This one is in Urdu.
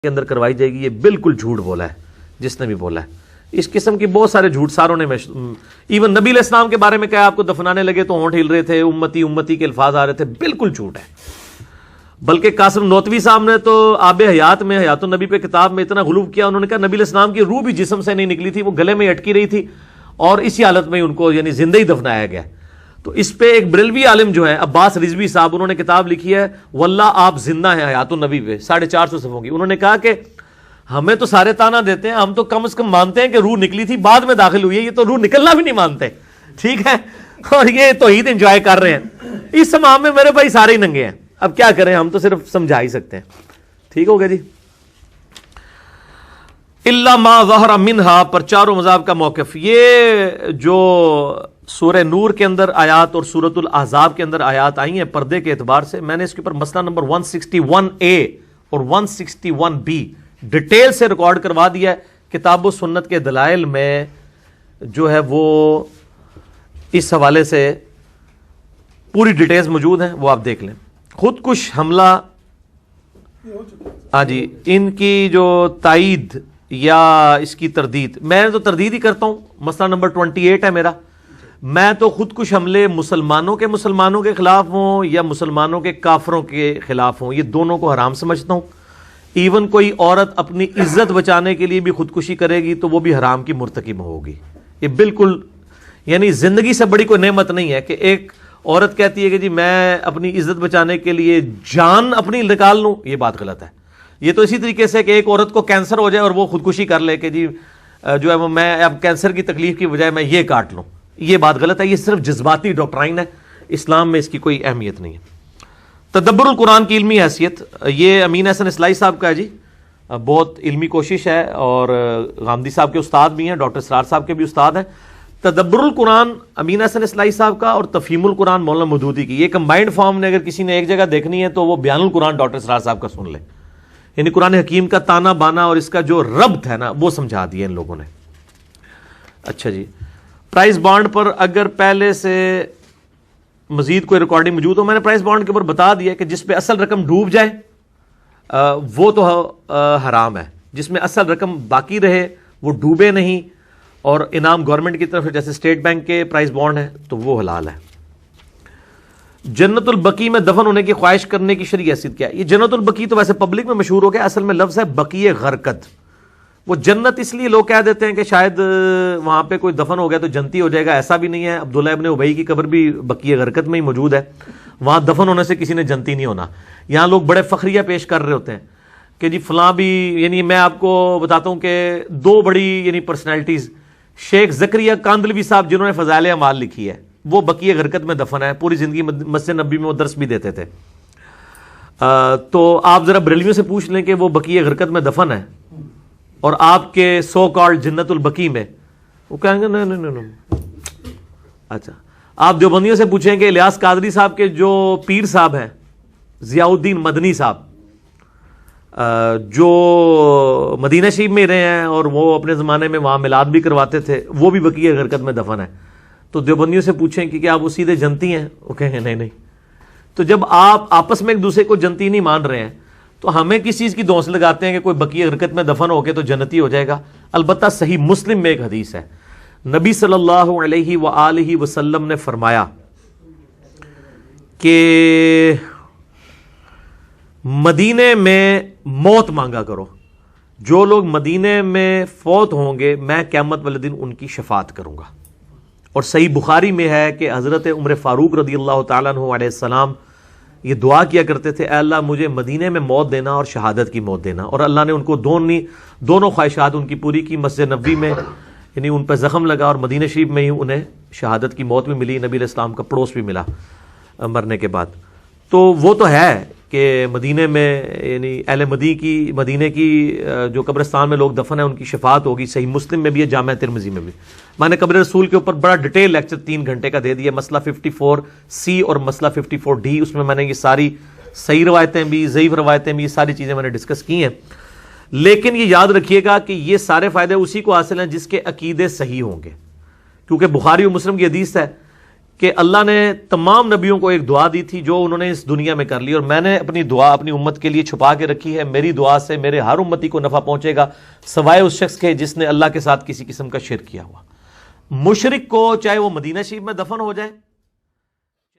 کے اندر کروائی جائے گی، یہ بالکل جھوٹ بولا ہے جس نے بھی بولا ہے۔ اس قسم کی بہت سارے جھوٹ ساروں نے ایون نبی علیہ السلام کے بارے میں کہا، آپ کو دفنانے لگے تو ہونٹ ہل رہے تھے، امتی امتی کے الفاظ آ رہے تھے، بالکل جھوٹ ہے۔ بلکہ قاسم نوتوی صاحب نے تو آب حیات میں، حیات النبی پہ کتاب میں اتنا غلو کیا، انہوں نے کہا نبی علیہ السلام کی روح بھی جسم سے نہیں نکلی تھی، وہ گلے میں اٹکی رہی تھی اور اسی حالت میں ان کو یعنی زندہ ہی دفنایا گیا۔ تو اس پہ ایک بریلوی عالم جو ہے عباس رضوی صاحب، انہوں نے کتاب لکھی ہے واللہ آپ زندہ ہیں حیات النبی پہ، 450 صفحوں کی۔ انہوں نے کہا کہ ہمیں تو سارے تانا دیتے ہیں، ہم تو کم از کم مانتے ہیں کہ روح نکلی تھی، بعد میں داخل ہوئی ہے، یہ تو روح نکلنا بھی نہیں مانتے، ٹھیک ہے، اور یہ توحید انجوائے کر رہے ہیں۔ اس معاملے میں میرے بھائی سارے ہی ننگے ہیں، اب کیا کریں، ہم تو صرف سمجھا ہی سکتے ہیں۔ ٹھیک ہو گیا جی۔ الا ما ظہر منہا پر چاروں مذاہب کا موقف، یہ جو سورہ نور کے اندر آیات اور سورۃ الاحزاب کے اندر آیات آئی ہیں پردے کے اعتبار سے، میں نے اس کے اوپر مسئلہ نمبر 161A اور 161B ڈیٹیل سے ریکارڈ کروا دیا ہے کتاب و سنت کے دلائل میں، جو ہے وہ اس حوالے سے پوری ڈیٹیلز موجود ہیں، وہ آپ دیکھ لیں۔ خودکش حملہ، ہاں جی، ان کی جو تائید یا اس کی تردید، میں تو تردید ہی کرتا ہوں، مسئلہ نمبر 28 ہے میرا۔ میں تو خودکش حملے مسلمانوں کے خلاف ہوں یا مسلمانوں کے کافروں کے خلاف ہوں، یہ دونوں کو حرام سمجھتا ہوں۔ ایون کوئی عورت اپنی عزت بچانے کے لیے بھی خودکشی کرے گی تو وہ بھی حرام کی مرتکب ہوگی۔ یہ بالکل یعنی زندگی سے بڑی کوئی نعمت نہیں ہے کہ ایک عورت کہتی ہے کہ جی میں اپنی عزت بچانے کے لیے جان اپنی نکال لوں، یہ بات غلط ہے۔ یہ تو اسی طریقے سے کہ ایک عورت کو کینسر ہو جائے اور وہ خودکشی کر لے کہ جی جو ہے وہ میں اب کینسر کی تکلیف کی بجائے میں یہ کاٹ لوں، یہ بات غلط ہے۔ یہ صرف جذباتی ڈاکٹرائن ہے، اسلام میں اس کی کوئی اہمیت نہیں ہے۔ تدبر القرآن کی علمی حیثیت، یہ امین احسن اصلاحی صاحب کا ہے جی، بہت علمی کوشش ہے، اور غامدی صاحب کے استاد بھی ہیں، ڈاکٹر سرار صاحب کے بھی استاد ہیں۔ تدبر القرآن امین احسن اصلاحی صاحب کا اور تفہیم القرآن مولانا مودودی کی، یہ کمبائنڈ فارم نے اگر کسی نے ایک جگہ دیکھنی ہے تو وہ بیان القرآن ڈاکٹر سرار صاحب کا سن لے، یعنی قرآن حکیم کا تانا بانا اور اس کا جو ربط ہے نا وہ سمجھا دیا ان لوگوں نے۔ اچھا جی، پرائز بانڈ پر اگر پہلے سے مزید کوئی ریکارڈنگ موجود ہو، میں نے پرائز بانڈ کے اوپر بتا دیا کہ جس پہ اصل رقم ڈوب جائے وہ تو حرام ہے، جس میں اصل رقم باقی رہے وہ ڈوبے نہیں اور انعام گورنمنٹ کی طرف جیسے اسٹیٹ بینک کے پرائز بانڈ ہے تو وہ حلال ہے۔ جنت البقی میں دفن ہونے کی خواہش کرنے کی شرعی حیثیت کیا ہے؟ یہ جنت البقی تو ویسے پبلک میں مشہور ہو گیا، اصل میں لفظ ہے بقی غرقد۔ وہ جنت اس لیے لوگ کہہ دیتے ہیں کہ شاید وہاں پہ کوئی دفن ہو گیا تو جنتی ہو جائے گا، ایسا بھی نہیں ہے۔ عبداللہ ابن ابی کی قبر بھی بقی غرقد میں ہی موجود ہے، وہاں دفن ہونے سے کسی نے جنتی نہیں ہونا۔ یہاں لوگ بڑے فخریہ پیش کر رہے ہوتے ہیں کہ جی فلاں بھی، یعنی میں آپ کو بتاتا ہوں کہ دو بڑی یعنی پرسنالٹیز، شیخ زکریا کاندلوی صاحب جنہوں نے فضائل اعمال لکھی ہے، وہ بقی غرقد میں دفن ہے، پوری زندگی مسجد نبی میں وہ درس بھی دیتے تھے۔ تو آپ ذرا بریلویوں سے پوچھ لیں کہ وہ بقی غرقد میں دفن ہے اور آپ کے سو کالڈ جنت البقی میں، وہ کہیں گے نہیں۔ اچھا، آپ دیوبندیوں سے پوچھیں کہ الیاس قادری صاحب کے جو پیر صاحب ہیں ضیاء الدین مدنی صاحب، جو مدینہ شریف میں رہے ہیں اور وہ اپنے زمانے میں وہاں میلاد بھی کرواتے تھے، وہ بھی بقی غرقد میں دفن ہے۔ تو دیوبندیوں سے پوچھیں کہ کیا آپ وہ سیدھے جنتی ہیں، وہ کہیں گے نہیں۔ تو جب آپ آپس میں ایک دوسرے کو جنتی نہیں مان رہے ہیں تو ہمیں کس چیز کی دوس لگاتے ہیں کہ کوئی بقی غرقد میں دفن ہو کے تو جنتی ہو جائے گا؟ البتہ صحیح مسلم میں ایک حدیث ہے، نبی صلی اللہ علیہ وآلہ وسلم نے فرمایا کہ مدینے میں موت مانگا کرو، جو لوگ مدینے میں فوت ہوں گے میں قیامت والے دن ان کی شفاعت کروں گا۔ اور صحیح بخاری میں ہے کہ حضرت عمر فاروق رضی اللہ تعالیٰ عنہ علیہ السلام یہ دعا کیا کرتے تھے، اے اللہ مجھے مدینے میں موت دینا اور شہادت کی موت دینا، اور اللہ نے ان کو دونوں خواہشات ان کی پوری کی۔ مسجد نبوی میں یعنی ان پہ زخم لگا اور مدینہ شریف میں ہی انہیں شہادت کی موت بھی ملی، نبی علیہ السلام کا پڑوس بھی ملا مرنے کے بعد۔ تو وہ تو ہے کہ مدینے میں یعنی اہل مدینے کی جو قبرستان میں لوگ دفن ہیں ان کی شفاعت ہوگی۔ صحیح مسلم میں بھی ہے، جامعہ ترمذی میں بھی۔ میں نے قبر رسول کے اوپر بڑا ڈیٹیل لیکچر 3 گھنٹے کا دے دیا، مسئلہ 54C اور مسئلہ 54D، اس میں نے یہ ساری صحیح روایتیں بھی ضعیف روایتیں بھی، یہ ساری چیزیں میں نے ڈسکس کی ہیں۔ لیکن یہ یاد رکھیے گا کہ یہ سارے فائدے اسی کو حاصل ہیں جس کے عقیدے صحیح ہوں گے، کیونکہ بخاری و مسلم کی حدیث ہے کہ اللہ نے تمام نبیوں کو ایک دعا دی تھی جو انہوں نے اس دنیا میں کر لی، اور میں نے اپنی دعا اپنی امت کے لیے چھپا کے رکھی ہے. میری دعا سے میرے ہر امتی کو نفع پہنچے گا سوائے اس شخص کے جس نے اللہ کے ساتھ کسی قسم کا شرک کیا ہوا. مشرک کو چاہے وہ مدینہ شریف میں دفن ہو جائے